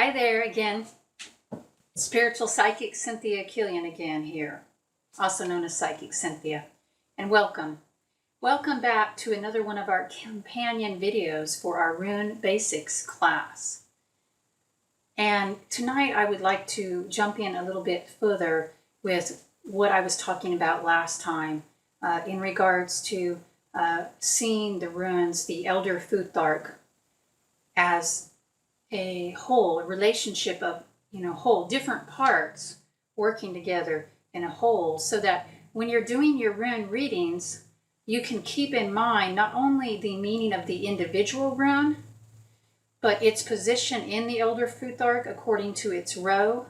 Hi there again. Spiritual Psychic Cynthia Killian again here, also known as Psychic Cynthia. And welcome. Welcome back to another one of our companion videos for our Rune Basics class. And tonight I would like to jump in a little bit further with what I was talking about last time in regards to seeing the runes, the Elder Futhark, as a whole, a relationship of, whole, different parts working together in a whole, so that when you're doing your rune readings, you can keep in mind not only the meaning of the individual rune, but its position in the Elder Futhark according to its row,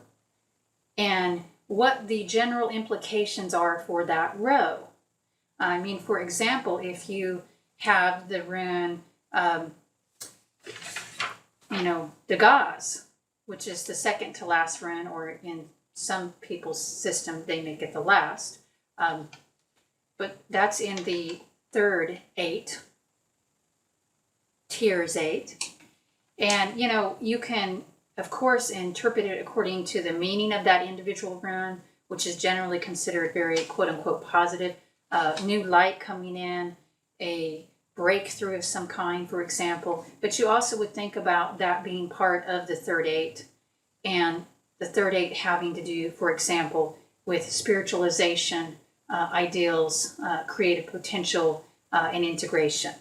and what the general implications are for that row. I mean, for example, if you have the rune, the Gaz, which is the second to last rune, or in some people's system, they make it the last. But that's in the third Aett, tiers 8. And, you can, of course, interpret it according to the meaning of that individual rune, which is generally considered very, quote unquote, positive. New light coming in, a breakthrough of some kind, for example. But you also would think about that being part of the third Aett, and the third Aett having to do, for example, with spiritualization, ideals, creative potential, and integration.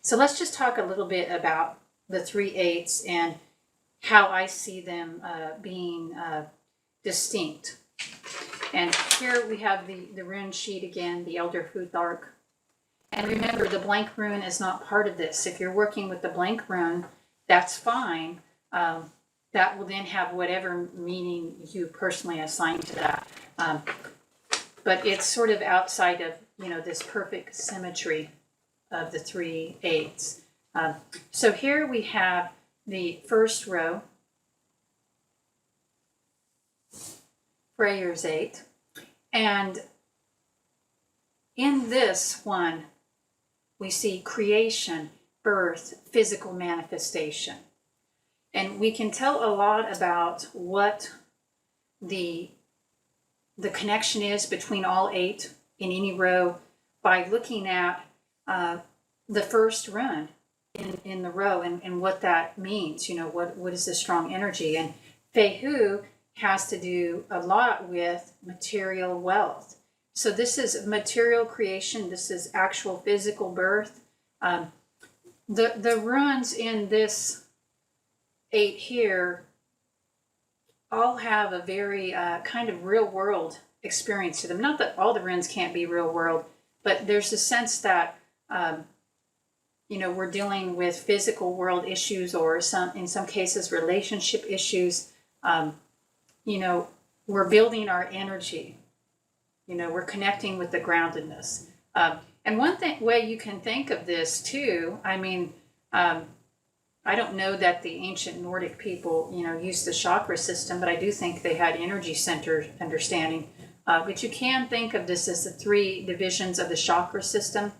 So let's just talk a little bit about the three Aetts and how I see them being distinct. And here we have the rune sheet again, the Elder Futhark. And remember, the blank rune is not part of this. If you're working with the blank rune, that's fine. That will then have whatever meaning you personally assign to that. But it's sort of outside of, this perfect symmetry of the three Aetts. So here we have the first row, Freyr's Aett. And in this one, we see creation, birth, physical manifestation. And we can tell a lot about what the connection is between all 8 in any row by looking at the first rune in the row and what that means. What is the strong energy? And Fehu has to do a lot with material wealth. So this is material creation. This is actual physical birth. The runes in this 8 here all have a very kind of real world experience to them. Not that all the runes can't be real world, but there's a sense that we're dealing with physical world issues, or in some cases relationship issues. We're building our energy. We're connecting with the groundedness. And one way you can think of this too, I don't know that the ancient Nordic people, used the chakra system, but I do think they had energy center understanding. But you can think of this as the 3 divisions of the chakra system.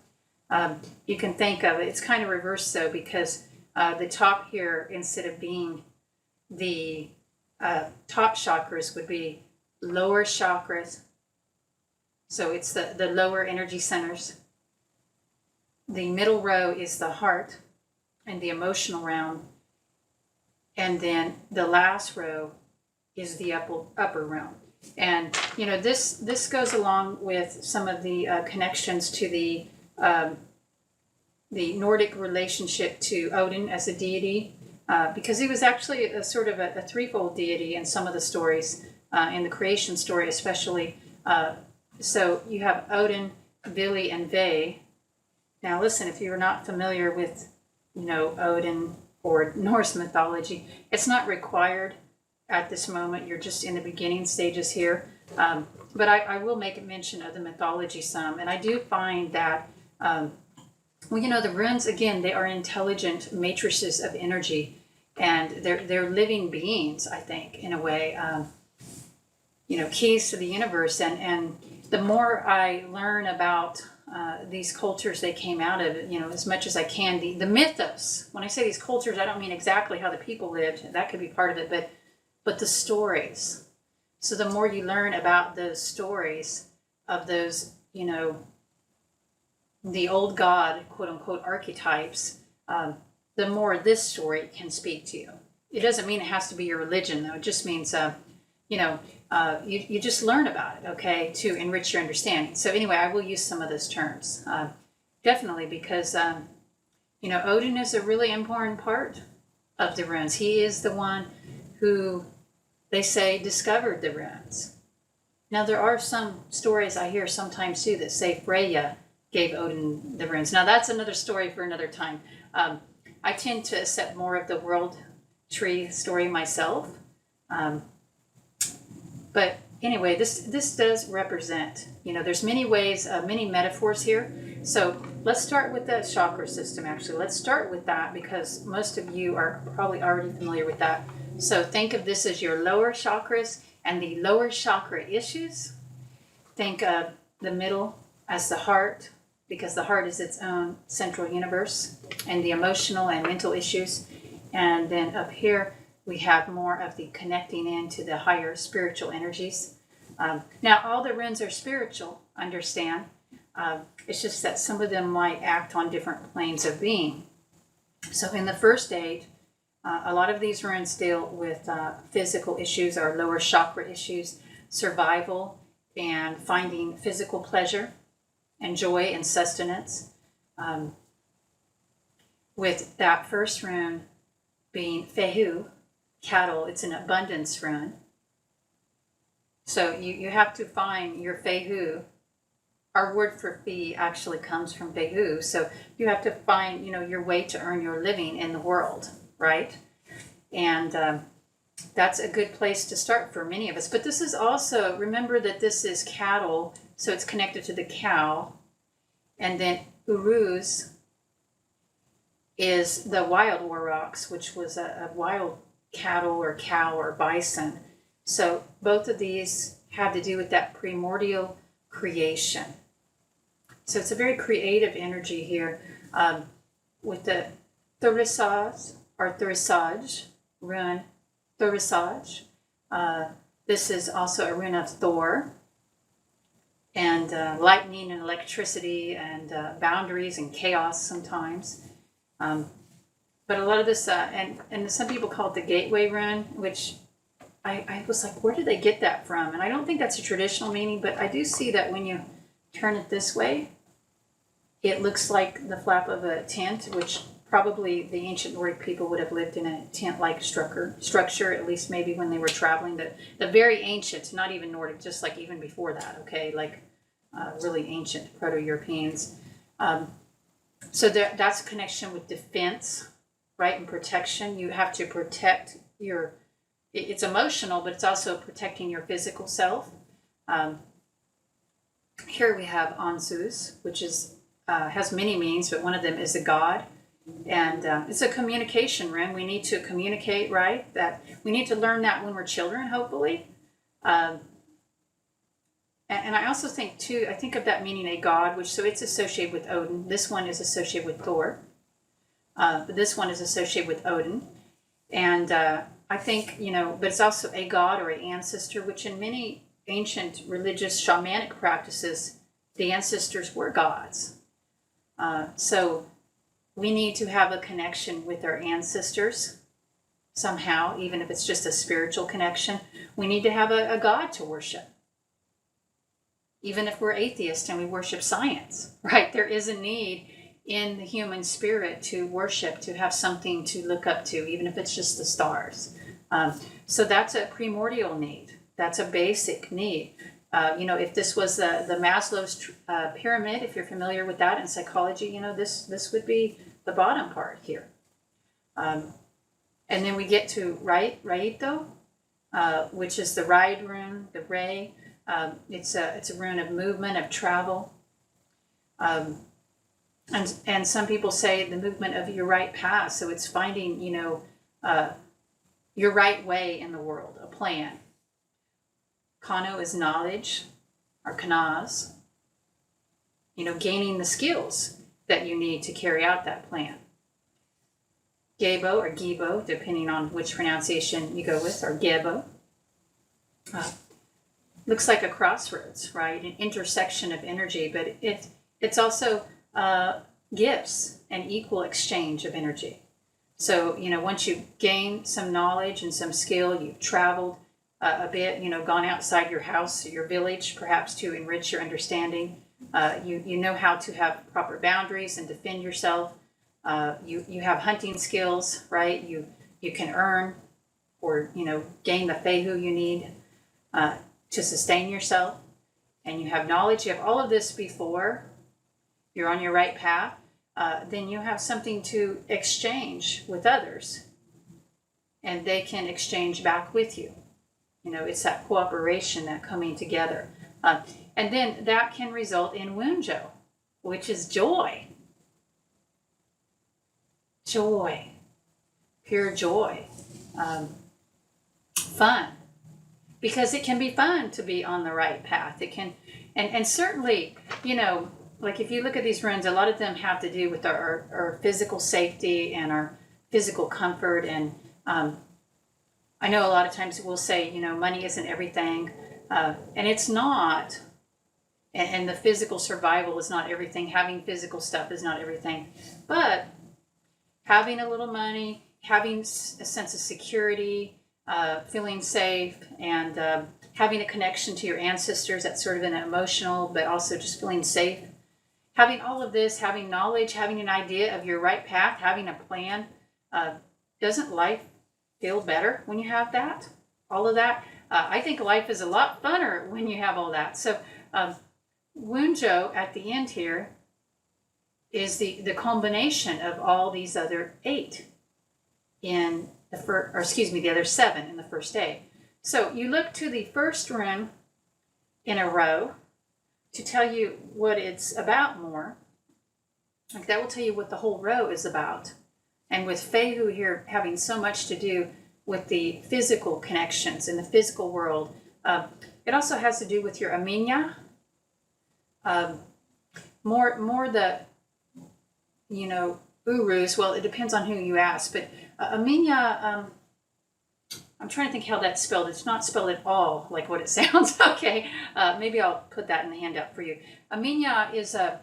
You can think of it, it's kind of reversed though, because the top here, instead of being the top chakras, would be lower chakras. So it's the lower energy centers. The middle row is the heart and the emotional realm. And then the last row is the upper realm. And, this goes along with some of the connections to the Nordic relationship to Odin as a deity, because he was actually a sort of a threefold deity in some of the stories, in the creation story especially. So you have Odin, Vili, and Ve. Now listen, if you're not familiar with, Odin or Norse mythology, it's not required at this moment. You're just in the beginning stages here. But I will make a mention of the mythology some. And I do find that, the runes, again, they are intelligent matrices of energy. And they're living beings, I think, in a way. Keys to the universe. And the more I learn about these cultures they came out of, as much as I can, the mythos. When I say these cultures, I don't mean exactly how the people lived. That could be part of it, but the stories. So the more you learn about those stories of those, the old God, quote unquote, archetypes, the more this story can speak to you. It doesn't mean it has to be your religion, though. It just means, you just learn about it, okay, to enrich your understanding. So anyway, I will use some of those terms, definitely, because, Odin is a really important part of the runes. He is the one who, they say, discovered the runes. Now, there are some stories I hear sometimes, too, that say Freya gave Odin the runes. Now, that's another story for another time. I tend to accept more of the world tree story myself. But anyway, this does represent, there's many ways, many metaphors here. So let's start with the chakra system, actually. Let's start with that because most of you are probably already familiar with that. So think of this as your lower chakras and the lower chakra issues. Think of the middle as the heart, because the heart is its own central universe, and the emotional and mental issues. And then up here, we have more of the connecting into the higher spiritual energies. Now, all the runes are spiritual, understand. It's just that some of them might act on different planes of being. So in the first aid, a lot of these runes deal with physical issues, or lower chakra issues, survival, and finding physical pleasure and joy and sustenance. With that first rune being Fehu, cattle, it's an abundance rune. So you have to find your Fehu. Our word for fee actually comes from Fehu. So you have to find, your way to earn your living in the world, right? And that's a good place to start for many of us. But this is also, remember that this is cattle, so it's connected to the cow. And then Uruz is the wild warrocks, which was a wild cattle or cow or bison. So both of these have to do with that primordial creation. So it's a very creative energy here with the Thurisaz or Thurisaj rune, Thurisaj. This is also a rune of Thor, and lightning and electricity and boundaries and chaos sometimes. But a lot of this, and some people call it the gateway rune, which I was like, where did they get that from? And I don't think that's a traditional meaning, but I do see that when you turn it this way, it looks like the flap of a tent, which probably the ancient Nordic people would have lived in a tent-like structure, at least maybe when they were traveling. The very ancient, not even Nordic, just like even before that, okay, like really ancient Proto-Europeans. So that's a connection with defense, right, and protection. You have to protect it's emotional, but it's also protecting your physical self. Here we have Anzus, which is has many meanings, but one of them is a god. And it's a communication rune. We need to communicate, right? That we need to learn that when we're children, hopefully. And I also think, too, I think of that meaning a god, so it's associated with Odin. This one is associated with Thor. But this one is associated with Odin. And I think, but it's also a god or an ancestor, which in many ancient religious shamanic practices, the ancestors were gods. So we need to have a connection with our ancestors somehow, even if it's just a spiritual connection. We need to have a god to worship. Even if we're atheists and we worship science, right? There is a need in the human spirit to worship, to have something to look up to, even if it's just the stars. So that's a primordial need. That's a basic need. If this was the Maslow's pyramid, if you're familiar with that in psychology, this would be the bottom part here. And then we get to Raito, which is the ride rune, the ray. It's a rune of movement, of travel. And some people say the movement of your right path. So it's finding, your right way in the world, a plan. Kano is knowledge, or kanaz. gaining the skills that you need to carry out that plan. Gebo or Gibo, depending on which pronunciation you go with, or Gebo. Looks like a crossroads, right? An intersection of energy, but it's also gifts and equal exchange of energy. So, once you gain some knowledge and some skill, you've traveled a bit, gone outside your house, your village, perhaps to enrich your understanding. You know how to have proper boundaries and defend yourself. You have hunting skills, right? You can earn or, gain the Fehu you need to sustain yourself. And you have knowledge. You have all of this before you're on your right path. Then you have something to exchange with others. And they can exchange back with you. It's that cooperation, that coming together. And then that can result in Wunjo, which is joy. Joy. Pure joy. Fun. Because it can be fun to be on the right path. It can, and certainly, like if you look at these runes, a lot of them have to do with our physical safety and our physical comfort. And I know a lot of times we'll say, money isn't everything. And it's not. And the physical survival is not everything. Having physical stuff is not everything. But having a little money, having a sense of security, feeling safe, and having a connection to your ancestors, that's sort of an emotional, but also just feeling safe. Having all of this, having knowledge, having an idea of your right path, having a plan, doesn't life feel better when you have that? All of that? I think life is a lot funner when you have all that. So Wunjo at the end here is the combination of all these other 8 in the first, or excuse me, the other 7 in the first day. So you look to the first rune in a row to tell you what it's about more. Like that will tell you what the whole row is about. And with Fehu here having so much to do with the physical connections in the physical world, it also has to do with your Aminya. More the, Urus, well, it depends on who you ask, but Aminya, I'm trying to think how that's spelled. It's not spelled at all like what it sounds. Okay, maybe I'll put that in the handout for you. Aminya is a,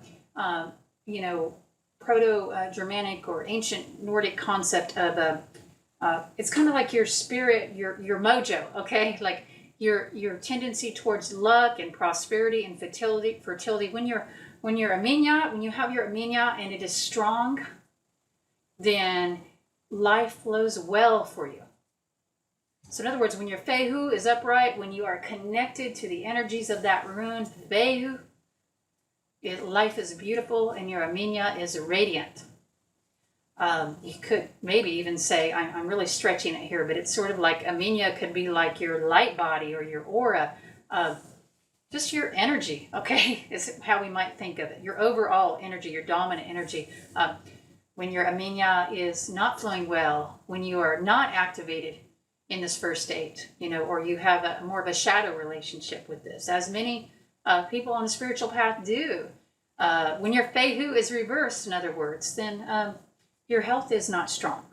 Proto-Germanic or ancient Nordic concept of it's kind of like your spirit, your mojo, okay? Like your tendency towards luck and prosperity and fertility. When you have your Aminya and it is strong, then life flows well for you. So in other words, when your Fehu is upright, when you are connected to the energies of that rune, Fehu, life is beautiful and your Aminya is radiant. You could maybe even say, I'm really stretching it here, but it's sort of like Aminya could be like your light body or your aura, just your energy, okay, is how we might think of it. Your overall energy, your dominant energy. When your Aminya is not flowing well, when you are not activated in this first state, or you have more of a shadow relationship with this, as many people on the spiritual path do. When your Fehu is reversed, in other words, then your health is not strong.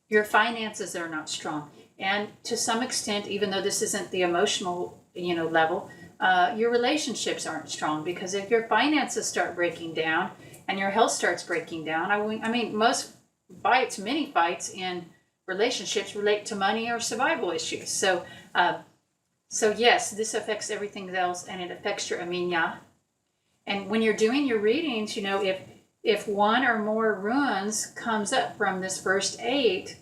Your finances are not strong. And to some extent, even though this isn't the emotional, level, your relationships aren't strong, because if your finances start breaking down and your health starts breaking down, I mean, many fights in relationships relate to money or survival issues. So yes, this affects everything else, and it affects your Aminya. And when you're doing your readings, if one or more runes comes up from this first 8,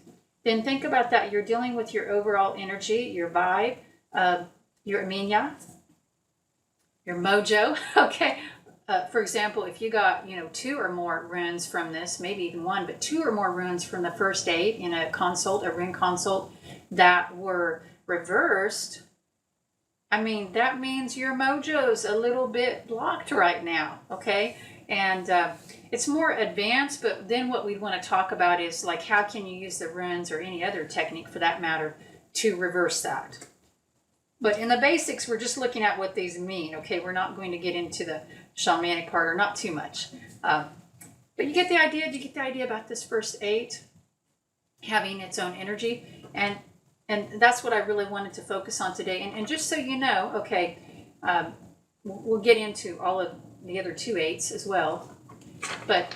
then think about that. You're dealing with your overall energy, your vibe, your Aminya, your mojo. Okay. For example, if you got, 2 or more runes from this, maybe even 1, but 2 or more runes from the first 8 in a rune consult that were reversed, that means your mojo's a little bit blocked right now, okay? And it's more advanced, but then what we'd want to talk about is like, how can you use the runes or any other technique for that matter to reverse that? But in the basics, we're just looking at what these mean. Okay, we're not going to get into the shamanic part, or not too much. But you get the idea. Do you get the idea about this first 8 having its own energy? And that's what I really wanted to focus on today. And just so you know, okay, we'll get into all of the other 2 8s as well. But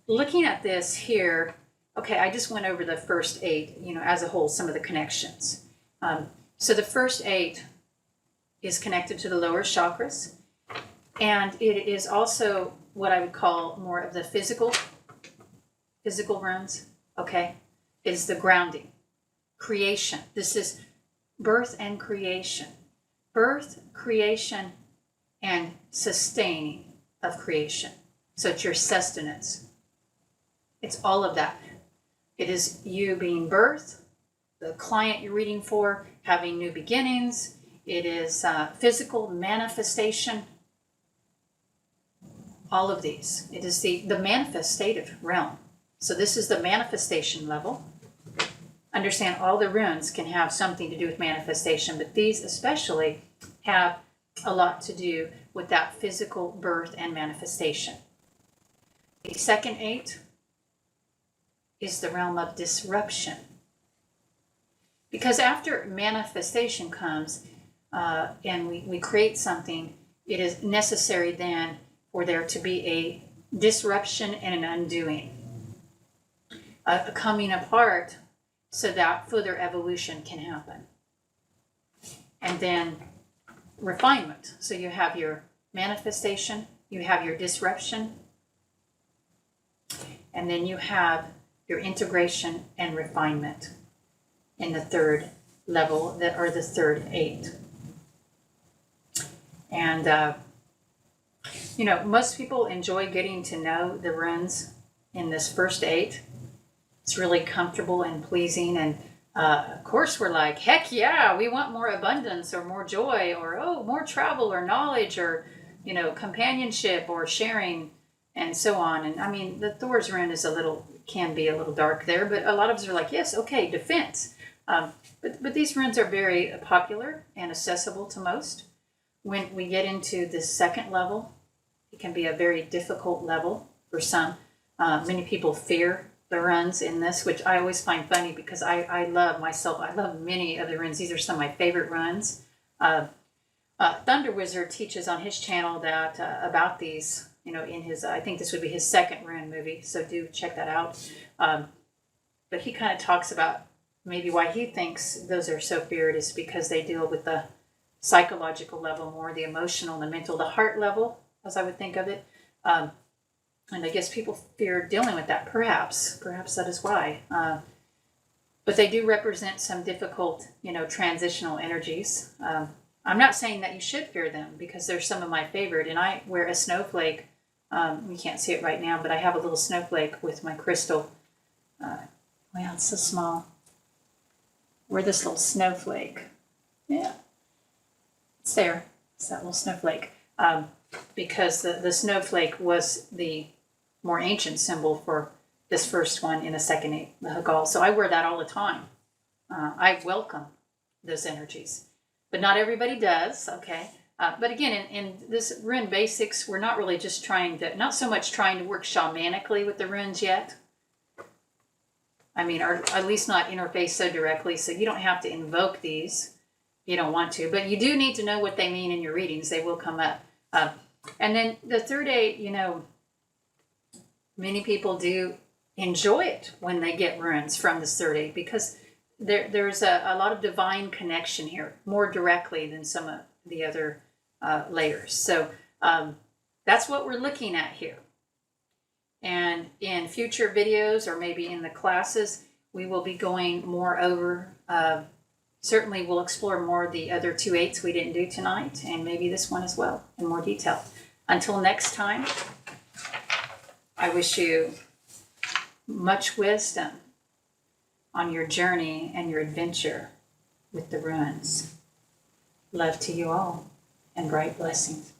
looking at this here, okay, I just went over the first 8, as a whole, some of the connections. So the first 8 is connected to the lower chakras, and it is also what I would call more of the physical runes, okay? It is the grounding, creation. This is birth and creation. Birth, creation, and sustaining of creation. So it's your sustenance. It's all of that. It is you being birthed, the client you're reading for having new beginnings. It is physical manifestation. All of these. It is the manifestative realm. So this is the manifestation level. Understand all the runes can have something to do with manifestation, but these especially have a lot to do with that physical birth and manifestation. The second 8 is the realm of disruption. Because after manifestation comes and we create something, it is necessary then for there to be a disruption and an undoing, a coming apart so that further evolution can happen. And then refinement. So you have your manifestation, you have your disruption, and then you have your integration and refinement in the third level, or the third 8. And, most people enjoy getting to know the runes in this first 8. It's really comfortable and pleasing. And, of course, we're like, heck yeah, we want more abundance or more joy or, more travel or knowledge or, companionship or sharing and so on. And, I mean, the Thor's rune can be a little dark there, but a lot of us are like, yes, okay, defense. But these runes are very popular and accessible to most. When we get into the second level, it can be a very difficult level for some. Many people fear the runes in this, which I always find funny because I love myself. I love many of the runes. These are some of my favorite runes. Thunder Wizard teaches on his channel that about these, in his, I think this would be his second rune movie, so do check that out. But he kind of talks about maybe why he thinks those are so feared is because they deal with the psychological level more, the emotional, the mental, the heart level, as I would think of it. And I guess people fear dealing with that. Perhaps that is why. But they do represent some difficult, transitional energies. I'm not saying that you should fear them because they're some of my favorite. And I wear a snowflake. You can't see it right now, but I have a little snowflake with my crystal. Wow, it's so small. Wear this little snowflake. Yeah. It's there. It's that little snowflake. Because the snowflake was the more ancient symbol for this first one in the second 8, the Hagal. So I wear that all the time. I welcome those energies. But not everybody does, okay? But again, in this Rune Basics, we're not really just not so much trying to work shamanically with the runes yet. I mean, or at least not interface so directly, so you don't have to invoke these. You don't want to, but you do need to know what they mean in your readings. They will come up. And then the third 8, many people do enjoy it when they get runes from this third 8 because there's a lot of divine connection here, more directly than some of the other layers. So that's what we're looking at here. And in future videos or maybe in the classes, we will be going more over, certainly we'll explore more of the other 2 8s we didn't do tonight, and maybe this one as well in more detail. Until next time, I wish you much wisdom on your journey and your adventure with the runes. Love to you all and bright blessings.